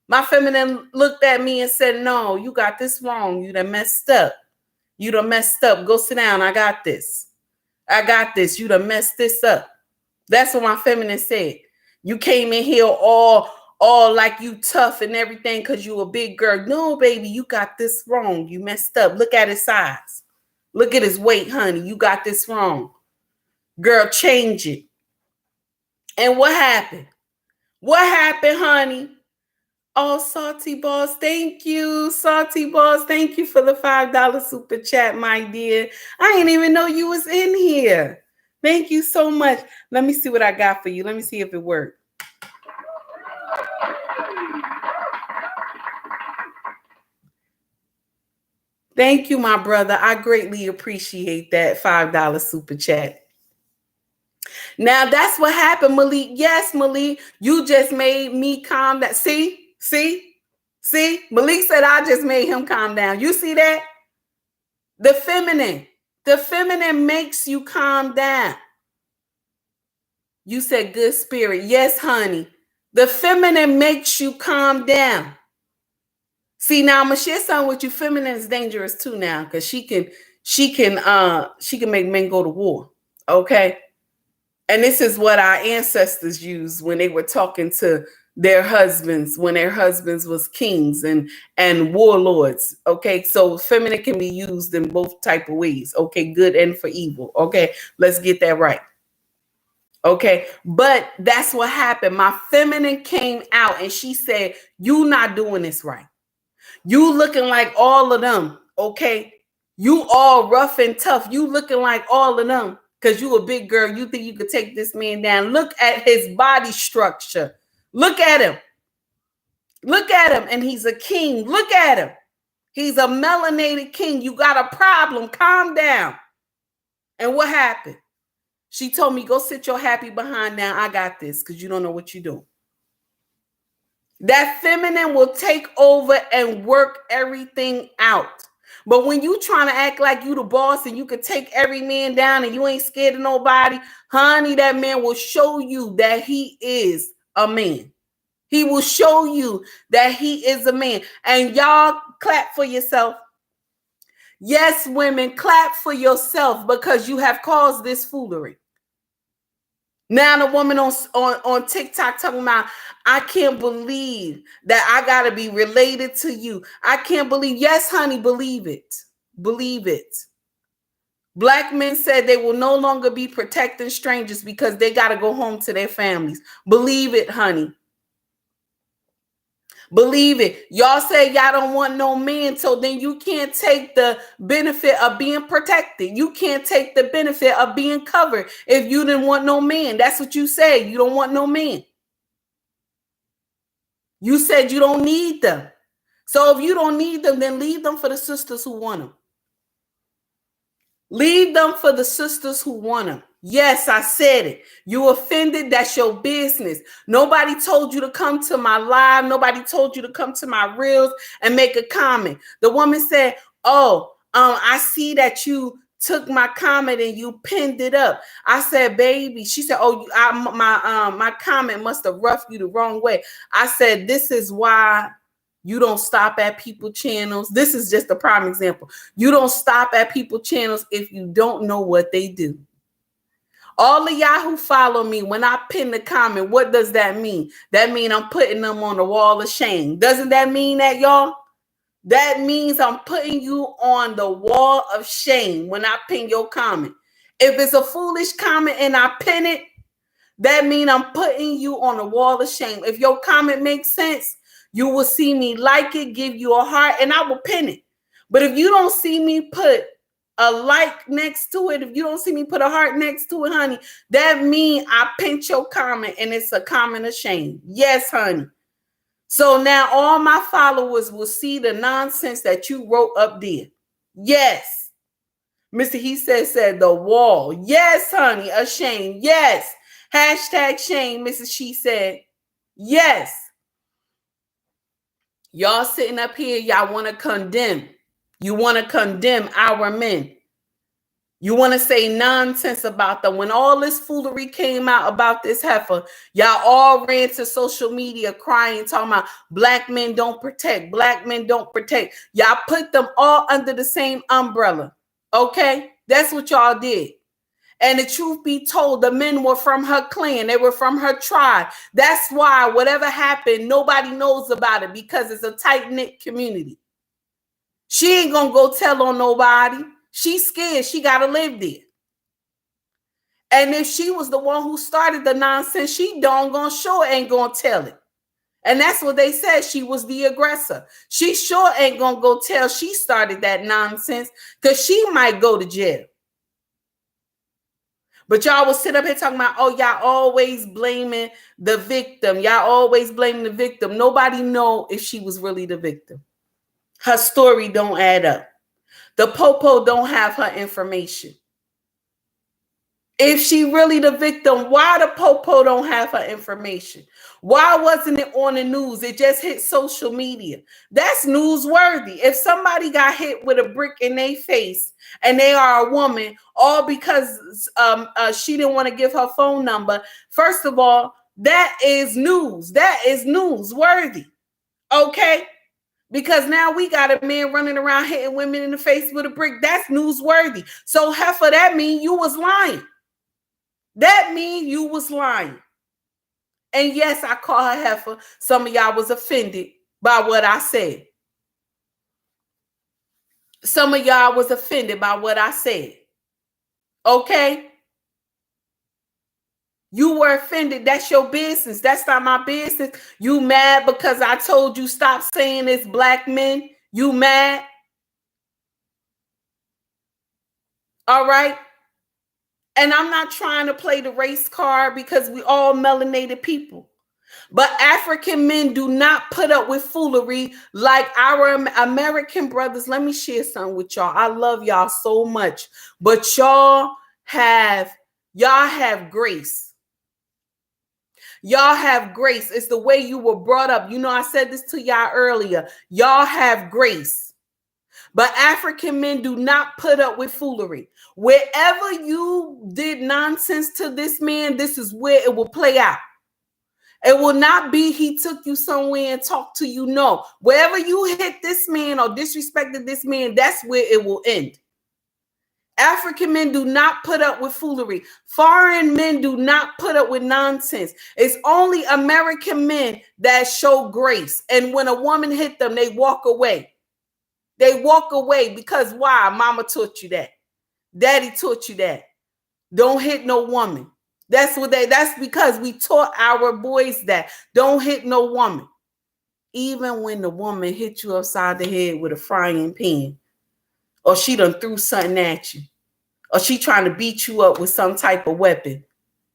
My feminine looked at me and said, no, you got this wrong. You done messed up. You done messed up. Go sit down. I got this. I got this. You done messed this up. That's what my feminine said. You came in here all like you tough and everything because you a big girl. No, baby, you got this wrong. You messed up. Look at his size. Look at his weight, honey. You got this wrong. Girl, change it. And what happened? What happened, honey? Oh, Salty Boss, thank you. Salty Boss, thank you for the $5 super chat, my dear. I didn't even know you was in here. Thank you so much. Let me see what I got for you. Let me see if it worked. Thank you, my brother. I greatly appreciate that $5 super chat. Now, that's what happened, Malik. Yes, Malik, you just made me calm down. See? Malik said I just made him calm down. You see that? The feminine makes you calm down. You said good spirit. Yes, honey. The feminine makes you calm down. See, now I'm gonna share something with you. Feminine is dangerous too now, because she can make men go to war. Okay. And this is what our ancestors used when they were talking to their husbands, when their husbands was kings and warlords. Okay, so feminine can be used in both type of ways. Okay, good and for evil. Okay, let's get that right. Okay, but that's what happened. My feminine came out and she said, "You not doing this right. You looking like all of them. Okay, you all rough and tough. You looking like all of them." Because you a big girl, you think you could take this man down. Look at his body structure. Look at him. Look at him. And he's a king. Look at him. He's a melanated king. You got a problem. Calm down. And what happened? She told me, go sit your happy behind down. I got this, because you don't know what you're doing. That feminine will take over and work everything out. But when you trying to act like you the boss and you could take every man down and you ain't scared of nobody, honey, that man will show you that he is a man. He will show you that he is a man. And y'all clap for yourself. Yes, women, clap for yourself, because you have caused this foolery. Now the woman on TikTok talking about, I can't believe that I got to be related to you. I can't believe. Yes, honey, believe it. Believe it. Black men said they will no longer be protecting strangers because they got to go home to their families. Believe it, honey. Believe it. Y'all say y'all don't want no man, so then you can't take the benefit of being protected. You can't take the benefit of being covered if you didn't want no man. That's what you say. You don't want no man. You said you don't need them. So if you don't need them, then leave them for the sisters who want them. Leave them for the sisters who want them. Yes, I said it. You offended? That's your business. Nobody told you to come to my live. Nobody told you to come to my reels and make a comment. The woman said, "Oh, I see that you took my comment and you pinned it up." I said, "Baby," she said, "Oh, my comment must have roughed you the wrong way." I said, "This is why you don't stop at people channels." This is just a prime example. You don't stop at people channels if you don't know what they do. All of y'all who follow me, when I pin the comment, what does that mean? That means I'm putting them on the wall of shame. Doesn't that mean that, y'all? That means I'm putting you on the wall of shame when I pin your comment. If it's a foolish comment and I pin it, that means I'm putting you on the wall of shame. If your comment makes sense, you will see me like it, give you a heart, and I will pin it. But if you don't see me put a like next to it, if you don't see me put a heart next to it, honey, that means I pinch your comment and it's a comment of shame. Yes, honey. So now all my followers will see the nonsense that you wrote up there. Yes. Mr. He said the wall. Yes, honey, a shame. Yes. Hashtag shame, Mrs. She said. Yes. Y'all sitting up here, y'all want to condemn. You want to condemn our men. You want to say nonsense about them. When all this foolery came out about this heifer, y'all all ran to social media crying, talking about black men don't protect. Black men don't protect. Y'all put them all under the same umbrella. Okay? That's what y'all did. And the truth be told, the men were from her clan. They were from her tribe. That's why whatever happened, nobody knows about it, because it's a tight-knit community. She ain't gonna go tell on nobody. She's scared. She got to live there. And if she was the one who started the nonsense, she gonna sure ain't gonna tell it. And that's what they said. She was the aggressor. She sure ain't gonna go tell she started that nonsense, because she might go to jail. But y'all will sit up here talking about, oh, y'all always blaming the victim. Y'all always blaming the victim. Nobody know if she was really the victim. Her story don't add up. The popo don't have her information. If she really the victim, why the popo don't have her information? Why wasn't it on the news? It just hit social media. That's newsworthy. If somebody got hit with a brick in their face and they are a woman, all because she didn't want to give her phone number, first of all, that is news. That is newsworthy. Okay? Because now we got a man running around hitting women in the face with a brick. That's newsworthy. So, heifer, that mean you was lying. That mean you was lying. And yes, I call her heifer. Some of y'all was offended by what I said. Some of y'all was offended by what I said. Okay? You were offended. That's your business. That's not my business. You mad because I told you stop saying it's black men? You mad? All right? And I'm not trying to play the race card, because we all melanated people. But African men do not put up with foolery like our American brothers. Let me share something with y'all. I love y'all so much. But y'all have grace. Y'all have grace. It's the way you were brought up. You know, I said this to y'all earlier. Y'all have grace. But African men do not put up with foolery. Wherever you did nonsense to this man, this is where it will play out. It will not be he took you somewhere and talked to you. No. Wherever you hit this man or disrespected this man, that's where it will end. African men do not put up with foolery. Foreign men do not put up with nonsense. It's only American men that show grace. And when a woman hit them, they walk away. They walk away because why? Mama taught you that. Daddy taught you that. Don't hit no woman. That's because we taught our boys that. Don't hit no woman. Even when the woman hit you upside the head with a frying pan, or she done threw something at you, or she trying to beat you up with some type of weapon,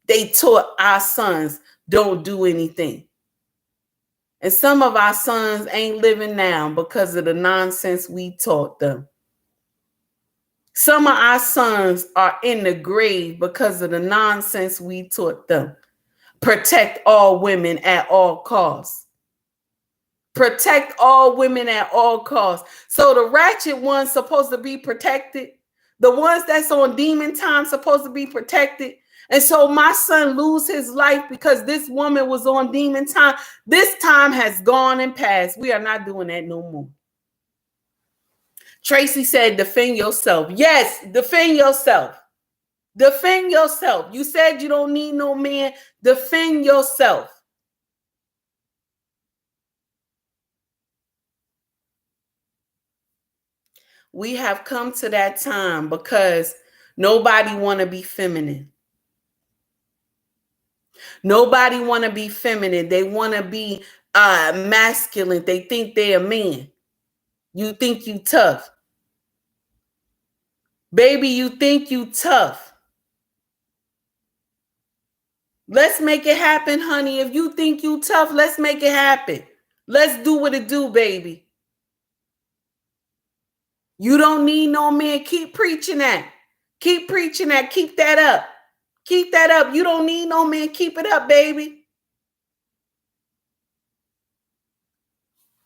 they taught our sons don't do anything. And some of our sons ain't living now because of the nonsense we taught them. Some of our sons are in the grave because of the nonsense we taught them. Protect all women at all costs. Protect all women at all costs. So the ratchet ones supposed to be protected. The ones that's on demon time supposed to be protected. And so my son lose his life because this woman was on demon time. This time has gone and passed. We are not doing that no more. Tracy said, defend yourself. Yes, defend yourself. Defend yourself. You said you don't need no man. Defend yourself. We have come to that time because nobody want to be feminine. Nobody want to be feminine. They want to be masculine. They think they're a man. You think you tough. Baby, you think you tough. Let's make it happen, honey. If you think you tough, let's make it happen. Let's do what it do, baby. You don't need no man. Keep preaching that. Keep preaching that. Keep that up. Keep that up. You don't need no man. Keep it up, baby.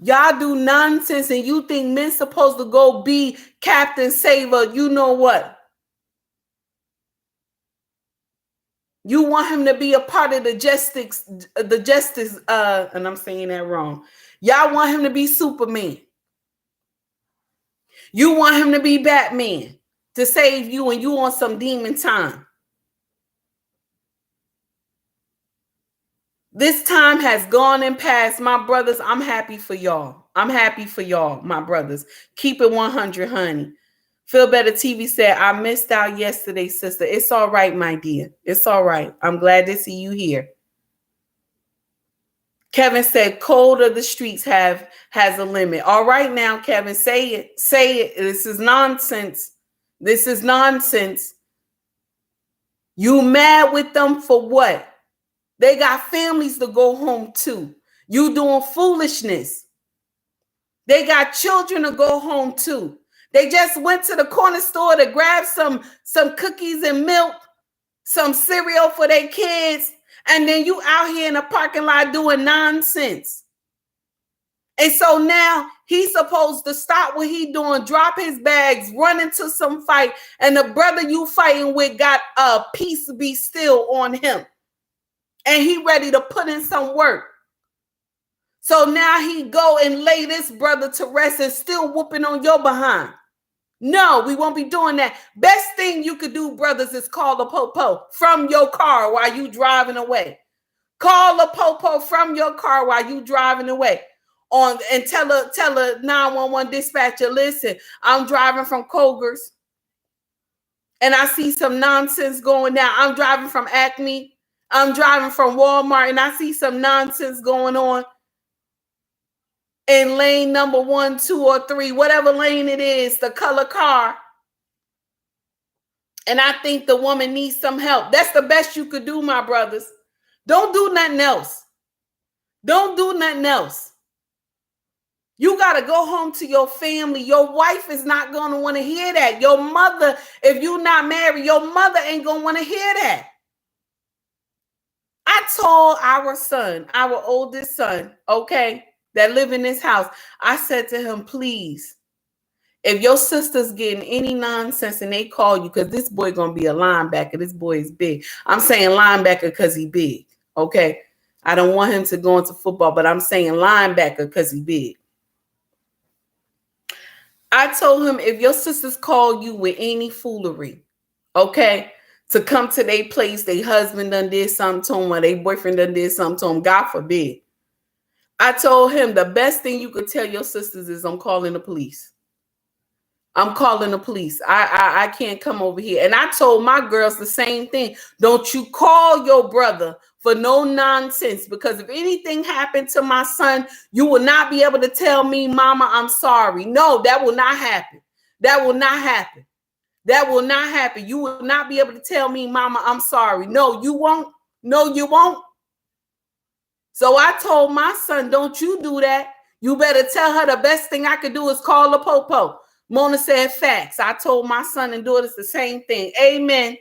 Y'all do nonsense and you think men's supposed to go be Captain Saver. You know what? You want him to be a part of the justice, and I'm saying that wrong. Y'all want him to be Superman. You want him to be Batman to save you, and you on some demon time. This time has gone and passed, my brothers. I'm happy for y'all. I'm happy for y'all, my brothers. Keep it 100, honey. Feel Better TV said, I missed out yesterday, sister. It's all right, my dear. It's all right. I'm glad to see you here. Kevin said, cold of the streets has a limit. All right now, Kevin, say it. Say it. This is nonsense. This is nonsense. You mad with them for what? They got families to go home to. You doing foolishness. They got children to go home to. They just went to the corner store to grab some cookies and milk, some cereal for their kids, and then you out here in the parking lot doing nonsense. And so now he's supposed to stop what he doing, drop his bags, run into some fight, and the brother you fighting with got a peace be still on him. And he ready to put in some work. So now he go and lay this brother to rest and still whooping on your behind. No, we won't be doing that. Best thing you could do, brothers, is call the popo from your car while you driving away. Call the popo from your car while you driving away. And tell a 911 dispatcher, listen, I'm driving from Kroger's and I see some nonsense going down. I'm driving from Acme. I'm driving from Walmart and I see some nonsense going on in lane number 1, 2, or 3, whatever lane it is, the color car. And I think the woman needs some help. That's the best you could do, my brothers. Don't do nothing else. Don't do nothing else. You got to go home to your family. Your wife is not going to want to hear that. Your mother, if you're not married, your mother ain't going to want to hear that. I told our son, our oldest son, okay, that live in this house, I said to him, please, if your sister's getting any nonsense and they call you, because this boy going to be a linebacker. This boy is big. I'm saying linebacker because he big, okay? I don't want him to go into football, but I'm saying linebacker because he big. I told him, if your sisters call you with any foolery, okay, to come to their place, their husband done did something to him or their boyfriend done did something to him, God forbid. I told him the best thing you could tell your sisters is I'm calling the police. I'm calling the police. I can't come over here. And I told my girls the same thing. Don't you call your brother for no nonsense, because if anything happened to my son, you will not be able to tell me, Mama, I'm sorry. No, that will not happen. That will not happen. That will not happen. You will not be able to tell me, Mama, I'm sorry. No, you won't. No, you won't. So I told my son, don't you do that. You better tell her the best thing I could do is call the popo. Mona said facts. I told my son and daughters the same thing. Amen.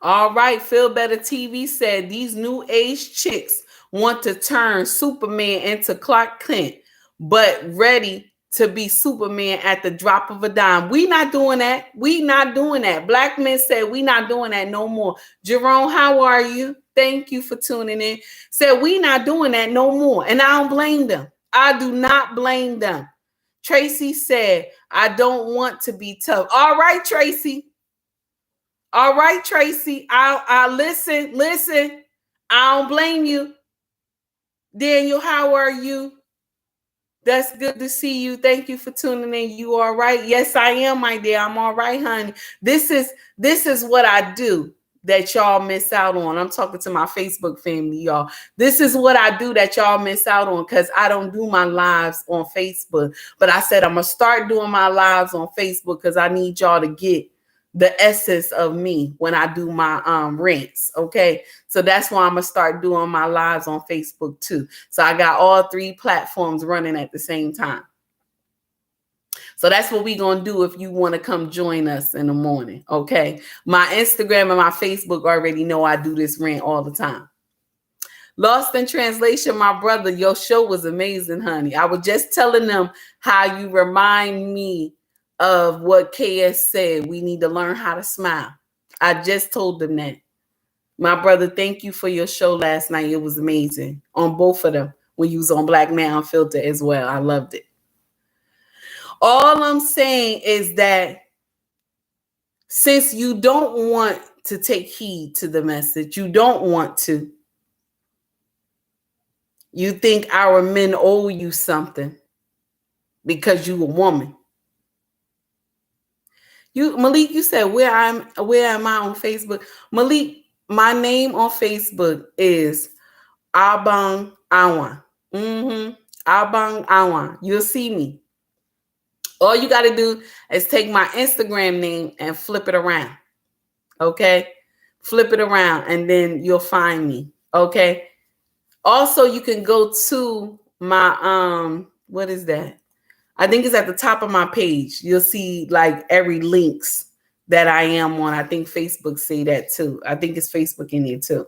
All right. Feel Better TV said these new age chicks want to turn Superman into Clark Kent, but ready to be Superman at the drop of a dime. We not doing that. We not doing that. Black men said we not doing that no more. Jerome, how are you? Thank you for tuning in. Said we not doing that no more. And I don't blame them. I do not blame them. Tracy said, I don't want to be tough. All right, Tracy. All right, Tracy. I listen. I don't blame you. Daniel, how are you? That's good to see you. Thank you for tuning in. You all right? Yes, I am, my dear. I'm all right, honey. This is what I do. that y'all miss out on. I'm talking to my Facebook family, y'all. This is what I do that y'all miss out on, because I don't do my lives on Facebook. But I said I'm going to start doing my lives on Facebook because I need y'all to get the essence of me when I do my rants. Okay. So that's why I'm going to start doing my lives on Facebook too. So I got all 3 platforms running at the same time. So that's what we're going to do if you want to come join us in the morning. Okay. My Instagram and my Facebook already know I do this rant all the time. Lost in Translation, my brother, your show was amazing, honey. I was just telling them how you remind me of what KS said. We need to learn how to smile. I just told them that. My brother, thank you for your show last night. It was amazing on both of them when you was on Black Man Unfiltered as well. I loved it. All I'm saying is that since you don't want to take heed to the message, you don't want to, you think our men owe you something because you a woman. You, Malik, you said where am I on Facebook? Malik, my name on Facebook is Abang Awan. Abang Awan. You'll see me. All you got to do is take my Instagram name and flip it around. Okay? Flip it around and then you'll find me. Okay? Also, you can go to my what is that? I think it's at the top of my page. You'll see like every links that I am on. I think Facebook say that too. I think it's Facebook in there too.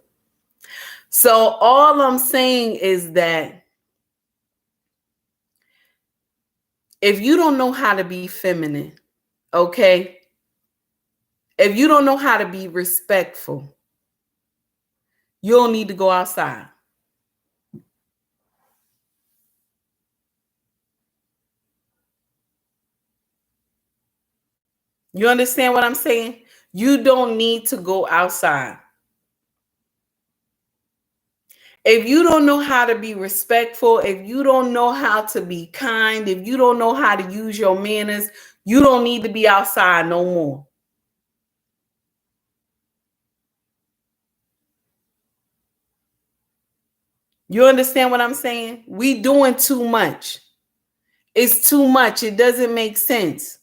So all I'm saying is that if you don't know how to be feminine, okay? If you don't know how to be respectful, you don't need to go outside. You understand what I'm saying? You don't need to go outside. If you don't know how to be respectful, if you don't know how to be kind, if you don't know how to use your manners, you don't need to be outside no more. You understand what I'm saying? We doing too much. It's too much. It doesn't make sense.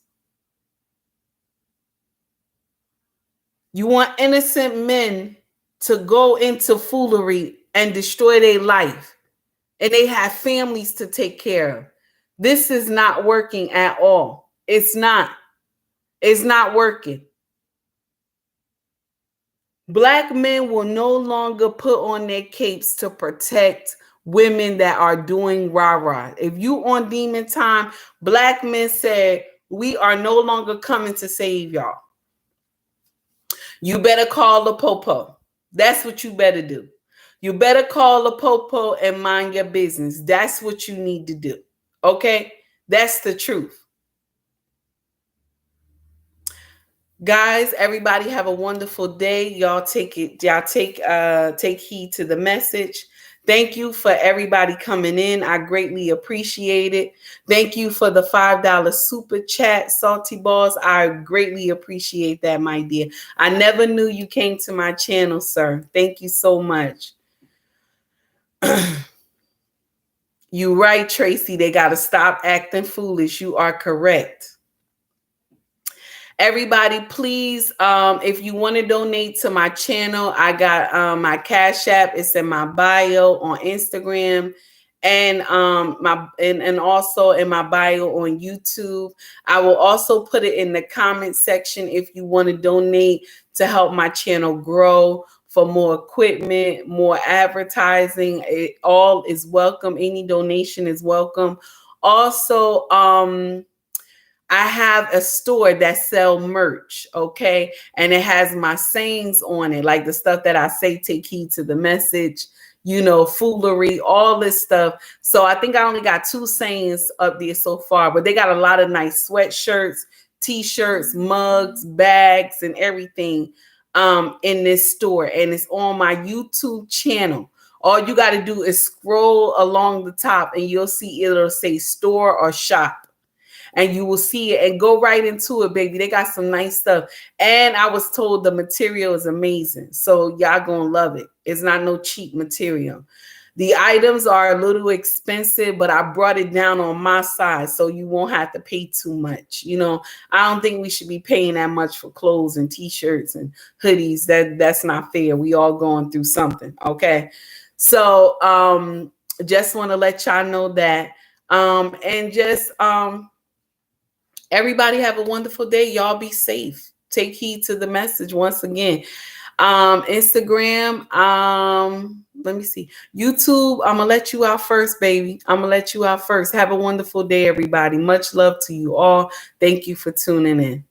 You want innocent men to go into foolery and destroy their life. And they have families to take care of. This is not working at all. It's not. It's not working. Black men will no longer put on their capes to protect women that are doing rah-rah. If you on demon time, black men said, we are no longer coming to save y'all. You better call the popo. That's what you better do. You better call the popo and mind your business. That's what you need to do. Okay? That's the truth. Guys, everybody have a wonderful day. Y'all take heed to the message. Thank you for everybody coming in. I greatly appreciate it. Thank you for the $5 super chat, Salty Balls. I greatly appreciate that, my dear. I never knew you came to my channel, sir. Thank you so much. You right, Tracy. They got to stop acting foolish. You are correct. Everybody, please, if you want to donate to my channel, I got my Cash App. It's in my bio on Instagram, and and also in my bio on YouTube. I will also put it in the comment section if you want to donate to help my channel grow, for more equipment, more advertising. It all is welcome. Any donation is welcome. Also, I have a store that sell merch, okay? And it has my sayings on it, like the stuff that I say, take heed to the message, you know, foolery, all this stuff. So I think I only got 2 sayings up there so far, but they got a lot of nice sweatshirts, t-shirts, mugs, bags, and everything in this store. And it's on my YouTube channel. All you got to do is scroll along the top and you'll see it'll say store or shop. and you will see it, and go right into it, baby. They got some nice stuff. And I was told the material is amazing. So y'all gonna love it. It's not no cheap material. The items are a little expensive, but I brought it down on my side so you won't have to pay too much. I don't think we should be paying that much for clothes and t-shirts and hoodies. That's not fair. We all going through something, okay? So just want to let y'all know that. And just everybody have a wonderful day. Y'all be safe. Take heed to the message once again. Instagram, let me see. YouTube, I'm gonna let you out first, baby. I'm gonna let you out first. Have a wonderful day, everybody. Much love to you all. Thank you for tuning in.